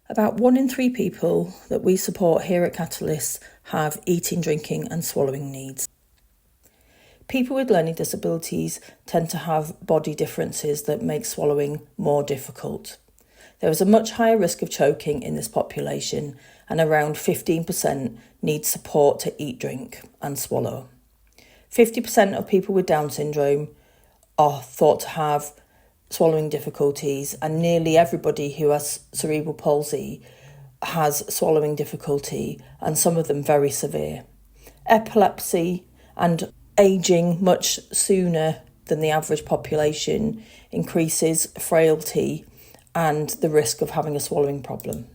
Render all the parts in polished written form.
About 1 in 3 people that we support here at Catalyst have eating, drinking and swallowing needs. People with learning disabilities tend to have body differences that make swallowing more difficult. There is a much higher risk of choking in this population, and around 15% need support to eat, drink and swallow. 50% of people with Down syndrome are thought to have swallowing difficulties, and nearly everybody who has cerebral palsy has swallowing difficulty, and some of them very severe. Epilepsy and ageing much sooner than the average population increases frailty and the risk of having a swallowing problem.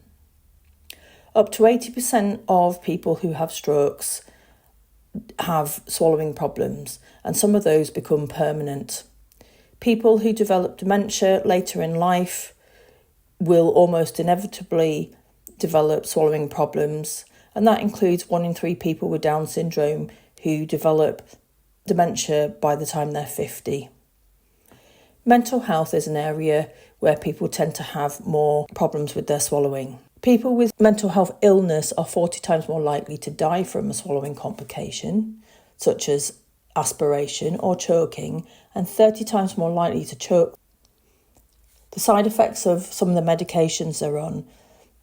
Up to 80% of people who have strokes have swallowing problems, and some of those become permanent. People who develop dementia later in life will almost inevitably develop swallowing problems, and that includes 1 in 3 people with Down syndrome who develop dementia by the time they're 50. Mental health is an area where people tend to have more problems with their swallowing. People with mental health illness are 40 times more likely to die from a swallowing complication, such as aspiration or choking, and 30 times more likely to choke. The side effects of some of the medications they're on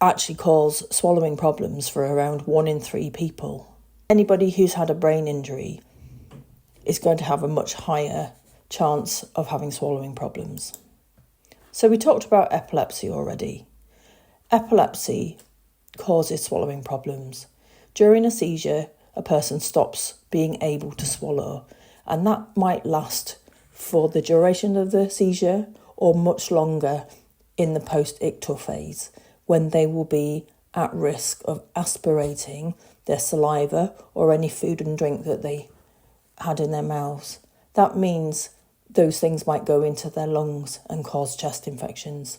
actually cause swallowing problems for around 1 in 3 people. Anybody who's had a brain injury is going to have a much higher chance of having swallowing problems. So we talked about epilepsy already. Epilepsy causes swallowing problems. During a seizure, a person stops being able to swallow, and that might last for the duration of the seizure or much longer in the post-ictal phase, when they will be at risk of aspirating their saliva or any food and drink that they had in their mouths. That means those things might go into their lungs and cause chest infections.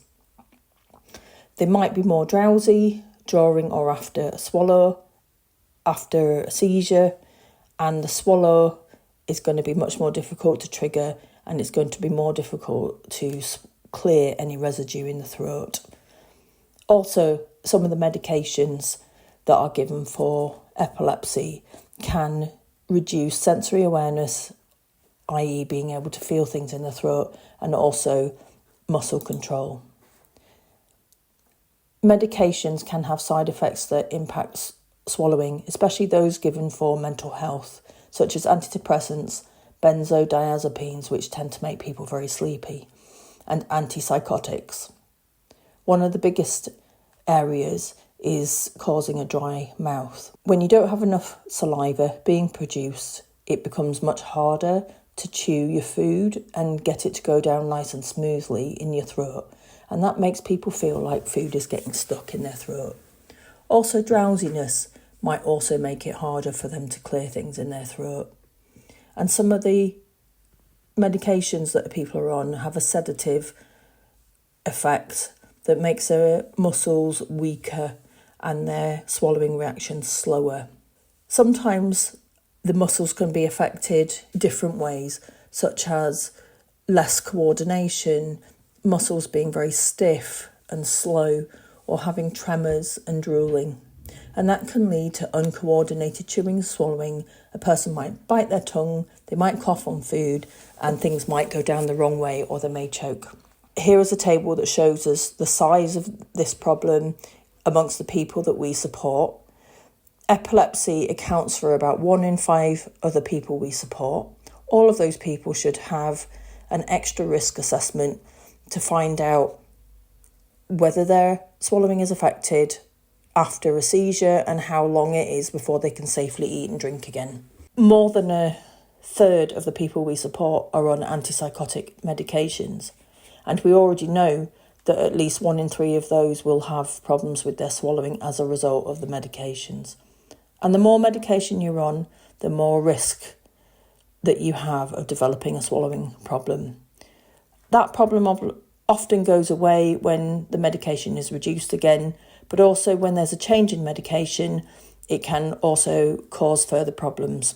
They might be more drowsy during or after a swallow, after a seizure, and the swallow is going to be much more difficult to trigger, and it's going to be more difficult to clear any residue in the throat. Also, some of the medications that are given for epilepsy can reduce sensory awareness, i.e. being able to feel things in the throat, and also muscle control. Medications can have side effects that impact swallowing, especially those given for mental health, such as antidepressants, benzodiazepines, which tend to make people very sleepy, and antipsychotics. One of the biggest areas is causing a dry mouth. When you don't have enough saliva being produced, it becomes much harder to chew your food and get it to go down nice and smoothly in your throat, and that makes people feel like food is getting stuck in their throat. Also, drowsiness might also make it harder for them to clear things in their throat. And some of the medications that people are on have a sedative effect that makes their muscles weaker and their swallowing reactions slower. Sometimes the muscles can be affected different ways, such as less coordination, muscles being very stiff and slow, or having tremors and drooling. And that can lead to uncoordinated chewing and swallowing. A person might bite their tongue, they might cough on food, and things might go down the wrong way, or they may choke. Here is a table that shows us the size of this problem amongst the people that we support. Epilepsy accounts for about 1 in 5 other people we support. All of those people should have an extra risk assessment to find out whether their swallowing is affected after a seizure and how long it is before they can safely eat and drink again. More than a third of the people we support are on antipsychotic medications, and we already know that at least 1 in 3 of those will have problems with their swallowing as a result of the medications. And the more medication you're on, the more risk that you have of developing a swallowing problem. That problem often goes away when the medication is reduced again, but also when there's a change in medication, it can also cause further problems.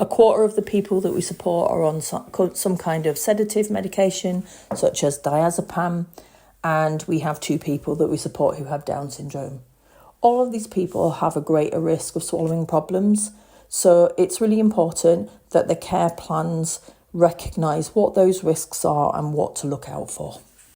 1/4 of the people that we support are on some kind of sedative medication, such as diazepam, and we have 2 people that we support who have Down syndrome. All of these people have a greater risk of swallowing problems, so it's really important that the care plans recognise what those risks are and what to look out for.